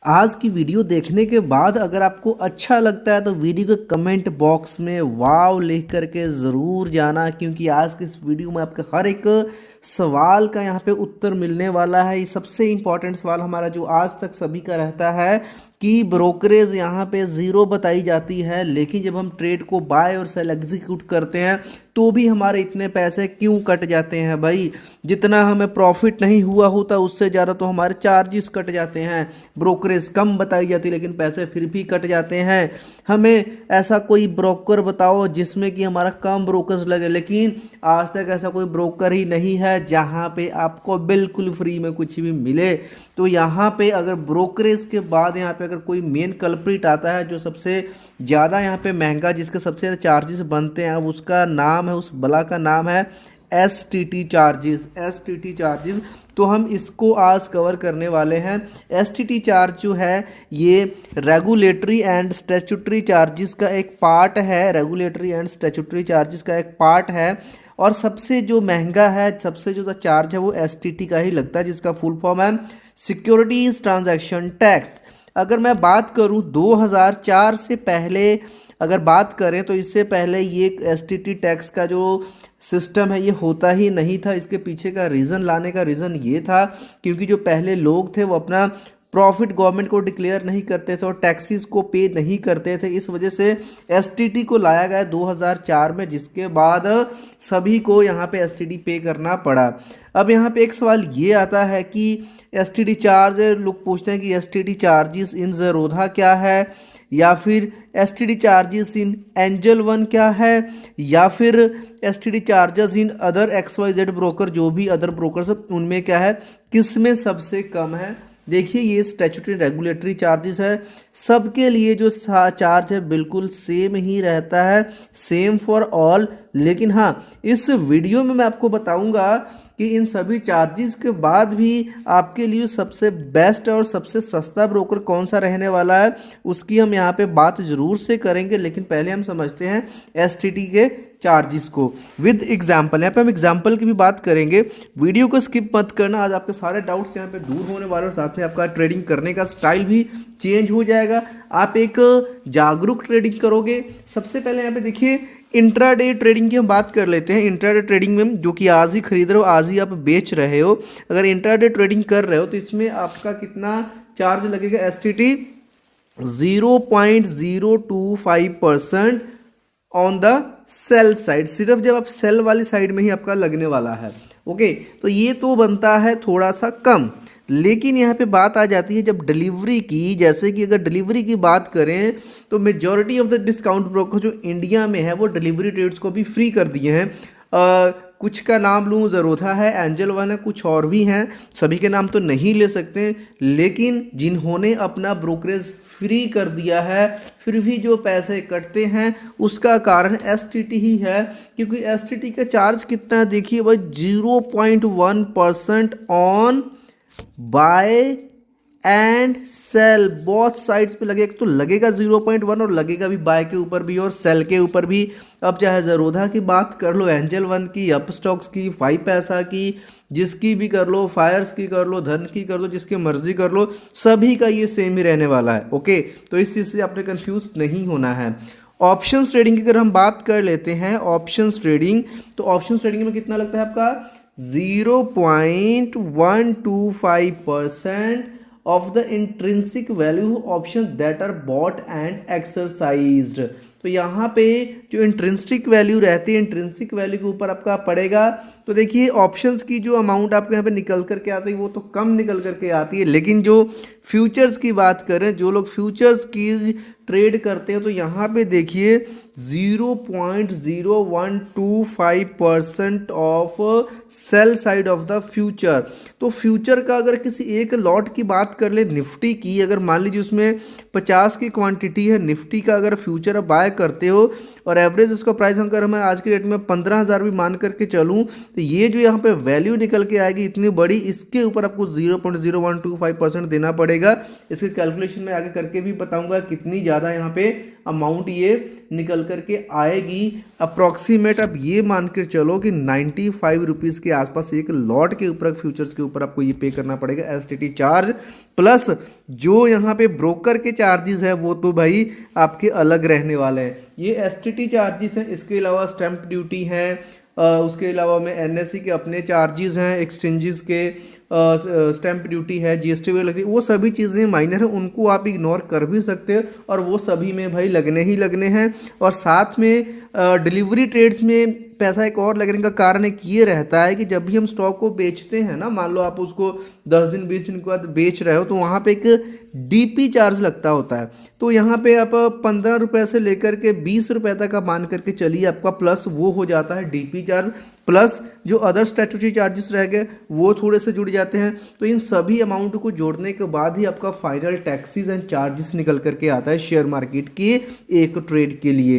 आज की वीडियो देखने के बाद अगर आपको अच्छा लगता है तो वीडियो के कमेंट बॉक्स में वाव लिख करके ज़रूर जाना, क्योंकि आज की इस वीडियो में आपके हर एक सवाल का यहाँ पे उत्तर मिलने वाला है। ये सबसे इम्पॉर्टेंट सवाल हमारा जो आज तक सभी का रहता है कि ब्रोकरेज यहाँ पे ज़ीरो बताई जाती है, लेकिन जब हम ट्रेड को बाय और सेल एग्जीक्यूट करते हैं तो भी हमारे इतने पैसे क्यों कट जाते हैं भाई। जितना हमें प्रॉफिट नहीं हुआ होता उससे ज़्यादा तो हमारे चार्जेस कट जाते हैं। ब्रोकरेज कम बताई जाती है लेकिन पैसे फिर भी कट जाते हैं। हमें ऐसा कोई ब्रोकर बताओ जिसमें कि हमारा कम ब्रोकर्स लगे, लेकिन आज तक ऐसा कोई ब्रोकर ही नहीं है जहां पे आपको बिल्कुल फ्री में कुछ भी मिले। तो यहाँ पे अगर ब्रोकरेज के बाद यहाँ पे अगर कोई मेन कल्प्रिट आता है जो सबसे ज़्यादा यहाँ पे महंगा, जिसके सबसे ज़्यादा चार्जेस बनते हैं, उसका नाम है, उस बला का नाम है STT चार्जेस। STT चार्जेस तो हम इसको आज कवर करने वाले हैं। STT चार्ज जो है ये रेगुलेटरी एंड स्टैट्यूटरी चार्जेस का एक पार्ट है। रेगुलेटरी एंड स्टैट्यूटरी चार्जेस का एक पार्ट है और सबसे जो महंगा है, सबसे जो चार्ज है वो STT का ही लगता है, जिसका फुल फॉर्म है सिक्योरिटीज ट्रांजैक्शन टैक्स। अगर मैं बात करूं 2004 से पहले अगर बात करें तो इससे पहले ये STT टैक्स का जो सिस्टम है ये होता ही नहीं था। इसके पीछे का रीज़न, लाने का रीज़न ये था क्योंकि जो पहले लोग थे वो अपना प्रॉफिट गवर्नमेंट को डिक्लेयर नहीं करते थे और टैक्सेस को पे नहीं करते थे। इस वजह से STT को लाया गया 2004 में, जिसके बाद सभी को यहाँ पे STT पे करना पड़ा। अब यहाँ पे एक सवाल ये आता है कि STT चार्ज, लोग पूछते हैं कि STT चार्जेस इन ज़ेरोधा क्या है, या फिर STT चार्जेस इन एंजल वन क्या है, या फिर STT charges in other XYZ broker, जो भी अदर ब्रोकर्स उनमें क्या है, किस में सबसे कम है। देखिए ये स्टैट्यूटरी रेगुलेटरी चार्जेस है, सबके लिए जो चार्ज है बिल्कुल सेम ही रहता है, सेम फॉर ऑल। लेकिन हाँ, इस वीडियो में मैं आपको बताऊंगा कि इन सभी चार्जेस के बाद भी आपके लिए सबसे बेस्ट और सबसे सस्ता ब्रोकर कौन सा रहने वाला है, उसकी हम यहाँ पे बात ज़रूर से करेंगे। लेकिन पहले हम समझते हैं STT के चार्जेस को विद एग्जाम्पल। यहाँ पे हम एग्जाम्पल की भी बात करेंगे, वीडियो को स्किप मत करना। आज आपके सारे डाउट्स यहाँ पे दूर होने वाले और साथ में आपका ट्रेडिंग करने का स्टाइल भी चेंज हो जाएगा। आप एक जागरूक ट्रेडिंग करोगे। सबसे पहले यहाँ पे देखिए इंट्राडे ट्रेडिंग की हम बात कर लेते हैं। इंट्राडे ट्रेडिंग में जो कि आज ही खरीद रहे हो, आज ही आप बेच रहे हो, अगर इंट्राडे ट्रेडिंग कर रहे हो तो इसमें आपका कितना चार्ज लगेगा STT 0.025% on the sell side. सिर्फ जब आप सेल वाली साइड में ही आपका लगने वाला है। ओके, तो ये तो बनता है थोड़ा सा कम। लेकिन यहाँ पे बात आ जाती है जब डिलीवरी की, जैसे कि अगर डिलीवरी की बात करें तो majority of the discount broker जो इंडिया में है वो डिलीवरी रेट्स को भी फ्री कर दिए हैं। कुछ का नाम लूँ, ज़ेरोधा है, एंजल वन है, कुछ और भी हैं, सभी के नाम तो नहीं ले सकते। लेकिन जिन्होंने अपना ब्रोकरेज फ्री कर दिया है फिर भी जो पैसे कटते हैं उसका कारण STT ही है, क्योंकि STT का चार्ज कितना है देखिए भाई, 0.1% on buy and sell both sides पे लगेगा। तो लगेगा 0.1 और लगेगा भी बाय के ऊपर भी और सेल के ऊपर भी। अब चाहे ज़ेरोधा की बात कर लो, एंजल वन की, अपस्टॉक्स की, 5 पैसा की, जिसकी भी कर लो, फायर्स की कर लो, धन की कर लो, जिसकी मर्जी कर लो, सभी का ये सेम ही रहने वाला है। ओके, तो इस चीज़ से आपने कंफ्यूज नहीं होना है। ऑप्शंस ट्रेडिंग की अगर हम बात कर लेते हैं, ऑप्शंस ट्रेडिंग, तो ऑप्शंस ट्रेडिंग में कितना लगता है आपका 0.125% of the intrinsic value of options that are bought and exercised। तो यहाँ पे जो इंट्रिंसिक वैल्यू रहती है, इंट्रिंसिक वैल्यू के ऊपर आपका पड़ेगा। तो देखिए ऑप्शंस की जो अमाउंट आपको यहाँ पे निकल करके आती है वो तो कम निकल करके आती है, लेकिन जो फ्यूचर्स की बात करें, जो लोग फ्यूचर्स की ट्रेड करते हैं, तो यहाँ पे देखिए 0.0125% of sell side of the future. तो फ्यूचर का अगर किसी एक लॉट की बात कर ले, निफ्टी की, अगर मान लीजिए उसमें 50 की क्वांटिटी है निफ्टी का, अगर फ्यूचर बाय करते हो और एवरेज उसका प्राइस अगर मैं आज की डेट में 15,000 भी मान करके चलूँ, तो ये जो यहाँ पे वैल्यू निकल के आएगी इतनी बड़ी, इसके ऊपर आपको 0.0125% देना पड़ेगा। इसके कैलकुलेशन में आगे करके भी बताऊंगा कितनी ज़्यादा यहाँ पे अमाउंट ये निकल करके आएगी। अप्रॉक्सीमेट अब ये मान कर चलो कि 95 रुपीज़ के आसपास एक लॉट के ऊपर फ्यूचर्स के ऊपर आपको ये पे करना पड़ेगा एसटीटी चार्ज, प्लस जो यहाँ पे ब्रोकर के चार्जेस है वो तो भाई आपके अलग रहने वाले हैं। ये एसटीटी चार्जेस हैं, इसके अलावा स्टैंप ड्यूटी है, उसके अलावा में एनएससी के अपने चार्जेस हैं, एक्सचेंजेस के स्टैंप ड्यूटी है, जीएसटी वगैरह लगती है, वो सभी चीज़ें माइनर हैं, उनको आप इग्नोर कर भी सकते हो और वो सभी में भाई लगने ही लगने हैं। और साथ में डिलीवरी ट्रेड्स में पैसा एक और लगने का कारण एक ये रहता है कि जब भी हम स्टॉक को बेचते हैं ना, मान लो आप उसको 10 दिन 20 दिन के बाद बेच रहे हो तो वहाँ पे एक डीपी चार्ज लगता होता है। तो यहाँ पे आप 15 रुपये से लेकर के 20 रुपये तक आप मान करके चलिए आपका प्लस वो हो जाता है डीपी चार्ज, प्लस जो अदर स्टैट्यूटरी चार्जेस रह गए वो थोड़े से जुड़ जाते हैं। तो इन सभी अमाउंट को जोड़ने के बाद ही आपका फाइनल टैक्सेस एंड चार्जेस निकल करके आता है शेयर मार्केट के एक ट्रेड के लिए।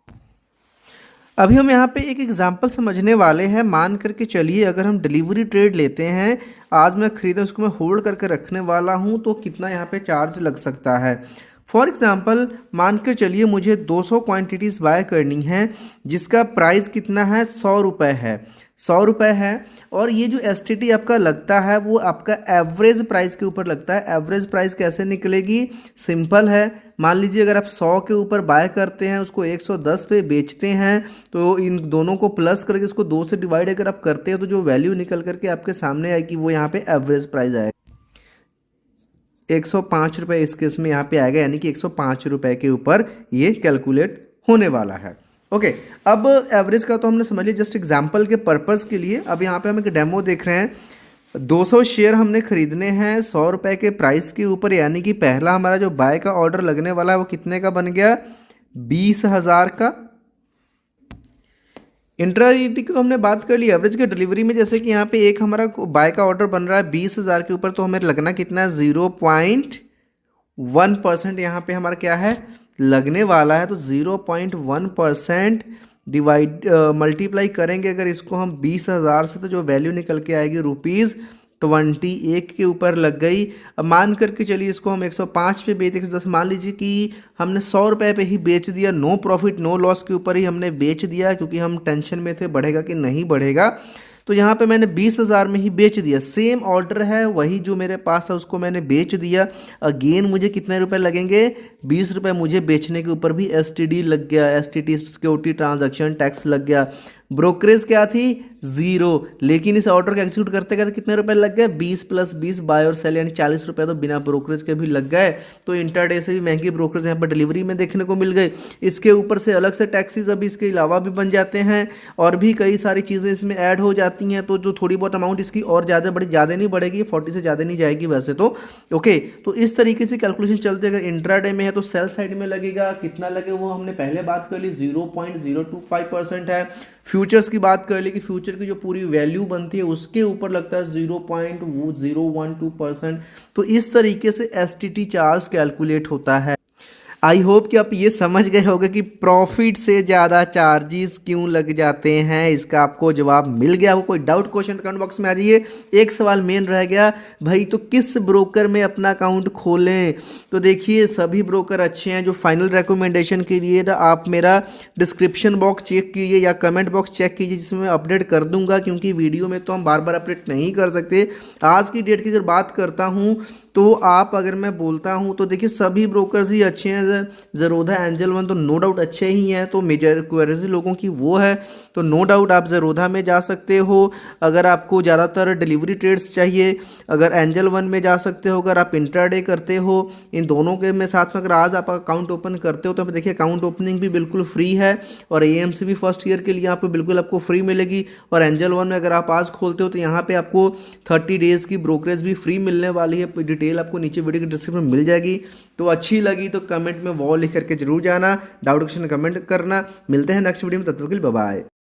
अभी हम यहाँ पे एक एग्जांपल समझने वाले हैं। मान करके चलिए अगर हम डिलीवरी ट्रेड लेते हैं, आज मैं खरीदा उसको मैं होल्ड करके रखने वाला हूँ, तो कितना यहाँ पे चार्ज लग सकता है। फॉर एग्जांपल मान कर चलिए मुझे 200 क्वांटिटीज़ बाय करनी है जिसका प्राइस कितना है, 100 रुपये है, 100 रुपये है। और ये जो एसटीटी आपका लगता है वो आपका एवरेज प्राइस के ऊपर लगता है। एवरेज प्राइस कैसे निकलेगी, सिंपल है। मान लीजिए अगर आप 100 के ऊपर बाय करते हैं, उसको 110 पे बेचते हैं, तो इन दोनों को प्लस करके इसको 2 से डिवाइड अगर आप करते हो तो जो वैल्यू निकल करके आपके सामने आएगी वो यहाँ पे एवरेज प्राइस आएगा। 105 रुपये इस केस में यहाँ पे आएगा, यानी कि 105 रुपये के ऊपर ये कैलकुलेट होने वाला है। ओके, अब एवरेज का तो हमने समझ लिया जस्ट एग्जांपल के पर्पस के लिए। अब यहाँ पे हम एक डेमो देख रहे हैं। 200 शेयर हमने खरीदने हैं 100 रुपये के प्राइस के ऊपर, यानी कि पहला हमारा जो बाय का ऑर्डर लगने वाला है वो कितने का बन गया, 20,000 का। इंट्राडे की तो हमने बात कर ली। एवरेज के डिलीवरी में जैसे कि यहाँ पे एक हमारा बाय का ऑर्डर बन रहा है 20,000 के ऊपर, तो हमें लगना कितना है, 0.1% यहाँ पे हमारा क्या है, लगने वाला है। तो 0.1% डिवाइड मल्टीप्लाई करेंगे अगर इसको हम 20,000 से, तो जो वैल्यू निकल के आएगी ₹21 के ऊपर लग गई। अब मान करके चलिए इसको हम 105 पे बेच 110, मान लीजिए कि हमने 100 रुपये पे ही बेच दिया, नो प्रॉफिट नो लॉस के ऊपर ही हमने बेच दिया, क्योंकि हम टेंशन में थे बढ़ेगा कि नहीं बढ़ेगा। तो यहाँ पे मैंने 20,000 में ही बेच दिया, सेम ऑर्डर है, वही जो मेरे पास था उसको मैंने बेच दिया। अगेन मुझे कितने रुपए लगेंगे, 20 रुपये मुझे बेचने के ऊपर भी एसटीडी लग गया, एसटीटी सिक्योरिटी ट्रांजैक्शन टैक्स लग गया। ब्रोकरेज क्या थी, 0, लेकिन इस ऑर्डर को एग्जीक्यूट करते करते कितने रुपए लग गए, 20 + 20 बाय और सेल, यानी 40 रुपये तो बिना ब्रोकरेज के भी लग गए। तो इंटरडे से भी महंगी ब्रोकरेज यहाँ पर डिलीवरी में देखने को मिल गई। इसके ऊपर से अलग से टैक्सेस अभी इसके अलावा भी बन जाते हैं, और भी कई सारी चीज़ें इसमें ऐड हो जाती हैं। तो जो थोड़ी बहुत अमाउंट इसकी और ज़्यादा नहीं बढ़ेगी, 40 से ज़्यादा नहीं जाएगी वैसे तो। ओके, तो इस तरीके से कैलकुलेशन चलते। अगर इंट्राडे में है तो सेल साइड में लगेगा, कितना लगे वो हमने पहले बात कर ली, 0.025% है। फ्यूचर्स की बात कर ली कि फ्यूचर की जो पूरी वैल्यू बनती है उसके ऊपर लगता है 0.012%। तो इस तरीके से एसटीटी चार्ज कैलकुलेट होता है। आई होप कि आप ये समझ गए होंगे कि प्रॉफिट से ज़्यादा चार्जेस क्यों लग जाते हैं। इसका आपको जवाब मिल गया हो। कोई डाउट क्वेश्चन कमेंट बॉक्स में आ जाइए। एक सवाल मेन रह गया भाई, तो किस ब्रोकर में अपना अकाउंट खोलें। तो देखिए सभी ब्रोकर अच्छे हैं। जो फाइनल रिकमेंडेशन के लिए आप मेरा डिस्क्रिप्शन बॉक्स चेक कीजिए या कमेंट बॉक्स चेक कीजिए, जिसमें मैं अपडेट कर दूंगा, क्योंकि वीडियो में तो हम बार बार अपडेट नहीं कर सकते। आज की डेट की अगर बात करता हूँ तो आप अगर मैं बोलता हूँ तो देखिए सभी ब्रोकर्स ही अच्छे हैं। ज़ेरोधा एंजल वन तो नो डाउट अच्छे ही हैं। तो मेजर क्वेरीज लोगों की वो है, तो नो डाउट आप ज़ेरोधा में जा सकते हो अगर आपको ज़्यादातर डिलीवरी ट्रेड्स चाहिए। अगर एंजल वन में जा सकते हो अगर आप इंट्राडे करते हो। इन दोनों के में साथ में अगर आज आप अकाउंट ओपन करते हो तो देखिए अकाउंट ओपनिंग भी बिल्कुल फ्री है, और एएमसी भी फर्स्ट ईयर के लिए आपको बिल्कुल फ्री मिलेगी। और एंजल वन में अगर आप आज खोलते हो तो यहाँ पे आपको 30 डेज़ की ब्रोकरेज भी फ्री मिलने वाली है। डिटेल आपको नीचे वीडियो के डिस्क्रिप्शन में मिल जाएगी। तो अच्छी लगी तो कमेंट में वो लिख करके जरूर जाना। डाउट क्वेश्चन कमेंट करना। मिलते हैं नेक्स्ट वीडियो में, तब तक के लिए बाय बाय।